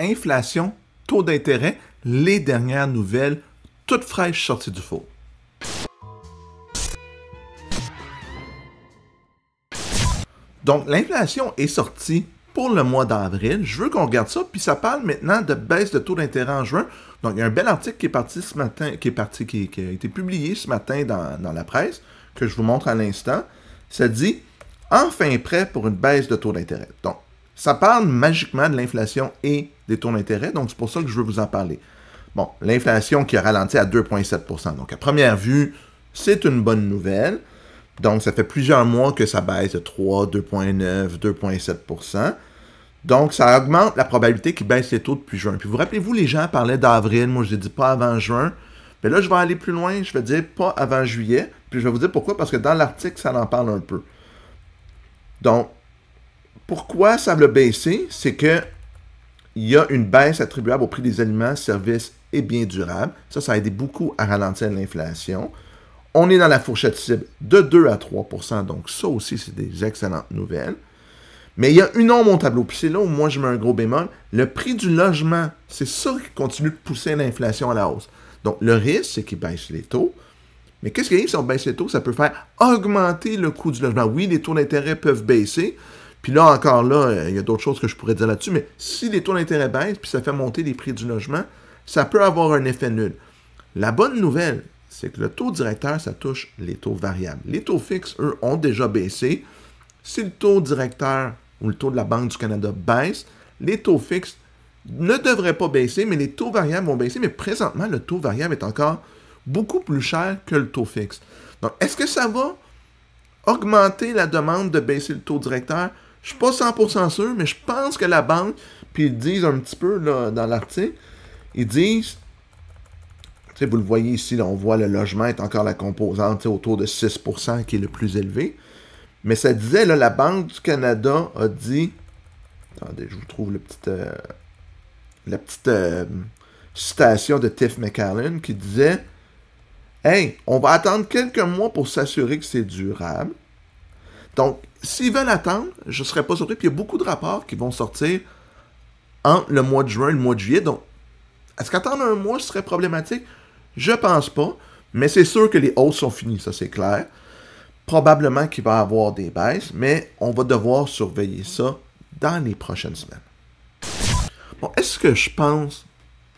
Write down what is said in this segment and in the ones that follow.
Inflation, taux d'intérêt, les dernières nouvelles, toutes fraîches sorties du four. Donc, l'inflation est sortie pour le mois d'avril. Je veux qu'on regarde ça, puis ça parle maintenant de baisse de taux d'intérêt en juin. Donc, il y a un bel article qui est parti ce matin, qui a été publié ce matin dans la presse, que je vous montre à l'instant. Ça dit « Enfin prêt pour une baisse de taux d'intérêt ». Donc, ça parle magiquement de l'inflation et des taux d'intérêt, donc c'est pour ça que je veux vous en parler. Bon, l'inflation qui a ralenti à 2,7 %. Donc, à première vue, c'est une bonne nouvelle. Donc, ça fait plusieurs mois que ça baisse de 3, 2,9, 2,7 %. Donc, ça augmente la probabilité qu'ils baissent les taux depuis juin. Puis, vous rappelez-vous, les gens parlaient d'avril. Moi, je n'ai dit pas avant juin. Mais là, je vais aller plus loin. Je vais dire pas avant juillet. Puis, je vais vous dire pourquoi. Parce que dans l'article, ça en parle un peu. Donc, pourquoi ça va baisser? C'est que il y a une baisse attribuable au prix des aliments, services et biens durables. Ça a aidé beaucoup à ralentir l'inflation. On est dans la fourchette cible de 2 à 3 %, donc ça aussi, c'est des excellentes nouvelles. Mais il y a une ombre au tableau, puis c'est là où moi je mets un gros bémol. Le prix du logement, c'est ça qui continue de pousser l'inflation à la hausse. Donc le risque, c'est qu'il baisse les taux. Mais qu'est-ce qui arrive si on baisse les taux? Ça peut faire augmenter le coût du logement. Oui, les taux d'intérêt peuvent baisser. Puis là, encore là, il y a d'autres choses que je pourrais dire là-dessus, mais si les taux d'intérêt baissent, puis ça fait monter les prix du logement, ça peut avoir un effet nul. La bonne nouvelle, c'est que le taux directeur, ça touche les taux variables. Les taux fixes, eux, ont déjà baissé. Si le taux directeur ou le taux de la Banque du Canada baisse, les taux fixes ne devraient pas baisser, mais les taux variables vont baisser. Mais présentement, le taux variable est encore beaucoup plus cher que le taux fixe. Donc, est-ce que ça va augmenter la demande de baisser le taux directeur? Je ne suis pas 100% sûr, mais je pense que la banque, puis ils disent un petit peu là, dans l'article, ils disent, vous le voyez ici, là, on voit le logement est encore la composante autour de 6% qui est le plus élevé. Mais ça disait, là, la Banque du Canada a dit, attendez, je vous trouve la petite citation de Tiff Macfarlane qui disait, « Hey, on va attendre quelques mois pour s'assurer que c'est durable. » Donc, s'ils veulent attendre, je ne serais pas surpris. Puis il y a beaucoup de rapports qui vont sortir entre le mois de juin et le mois de juillet. Donc, est-ce qu'attendre un mois serait problématique? Je pense pas. Mais c'est sûr que les hausses sont finies, ça c'est clair. Probablement qu'il va y avoir des baisses, mais on va devoir surveiller ça dans les prochaines semaines. Bon, est-ce que je pense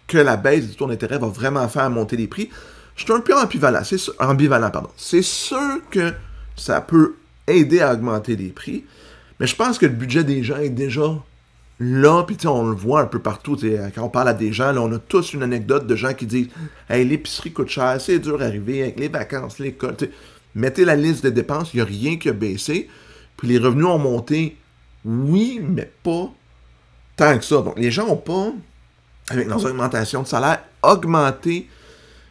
que la baisse du taux d'intérêt va vraiment faire monter les prix? Je suis un peu ambivalent. C'est sûr que ça peut aider à augmenter les prix, mais je pense que le budget des gens est déjà là, puis on le voit un peu partout, quand on parle à des gens, là, on a tous une anecdote de gens qui disent « Hey, l'épicerie coûte cher, c'est dur à arriver avec les vacances, l'école. » Mettez la liste de dépenses, il n'y a rien qui a baissé, puis les revenus ont monté, oui, mais pas tant que ça. Donc les gens n'ont pas, avec leurs augmentations de salaire, augmenté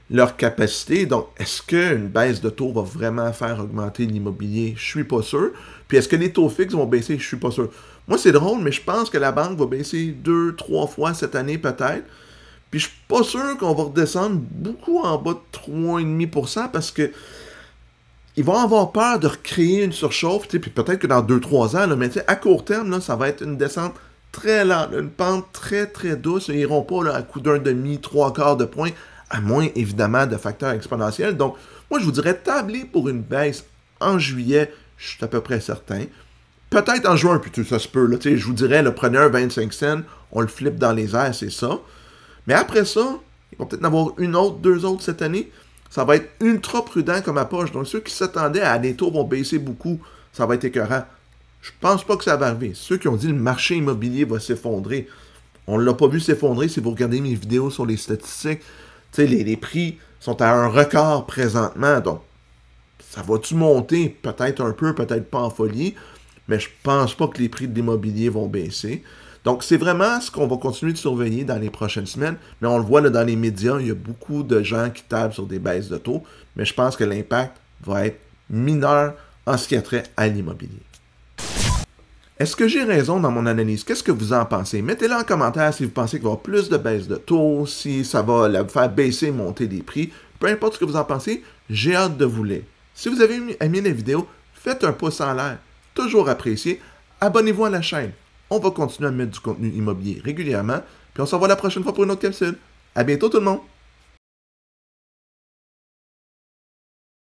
leur capacité. Donc, est-ce qu'une baisse de taux va vraiment faire augmenter l'immobilier? Je suis pas sûr. Puis, est-ce que les taux fixes vont baisser? Je suis pas sûr. Moi, c'est drôle, mais je pense que la banque va baisser 2, 3 fois cette année, peut-être. Puis, je suis pas sûr qu'on va redescendre beaucoup en bas de 3,5 % parce que ils vont avoir peur de recréer une surchauffe. Puis, peut-être que dans 2-3 ans, là, mais à court terme, là, ça va être une descente très lente, une pente très, très douce. Ils n'iront pas là, à coup d'un demi, 3/4 de point, à moins, évidemment, de facteurs exponentiels. Donc, moi, je vous dirais tabler pour une baisse en juillet, je suis à peu près certain. Peut-être en juin, puis ça se peut. Là, je vous dirais, prenez un 25 cents, on le flippe dans les airs, c'est ça. Mais après ça, il va peut-être en avoir une autre, 2 autres cette année. Ça va être ultra prudent comme approche. Donc, ceux qui s'attendaient à des taux vont baisser beaucoup, ça va être écœurant. Je pense pas que ça va arriver. Ceux qui ont dit que le marché immobilier va s'effondrer, on ne l'a pas vu s'effondrer si vous regardez mes vidéos sur les statistiques. Les prix sont à un record présentement, donc ça va-tu monter? Peut-être un peu, peut-être pas en folie, mais je pense pas que les prix de l'immobilier vont baisser. Donc, c'est vraiment ce qu'on va continuer de surveiller dans les prochaines semaines, mais on le voit là, dans les médias, il y a beaucoup de gens qui tablent sur des baisses de taux, mais je pense que l'impact va être mineur en ce qui a trait à l'immobilier. Est-ce que j'ai raison dans mon analyse? Qu'est-ce que vous en pensez? Mettez-le en commentaire si vous pensez qu'il va y avoir plus de baisse de taux, si ça va la faire baisser, monter les prix. Peu importe ce que vous en pensez, j'ai hâte de vous lire. Si vous avez aimé la vidéo, faites un pouce en l'air. Toujours apprécié. Abonnez-vous à la chaîne. On va continuer à mettre du contenu immobilier régulièrement, Puis on se revoit la prochaine fois pour une autre capsule. À bientôt tout le monde!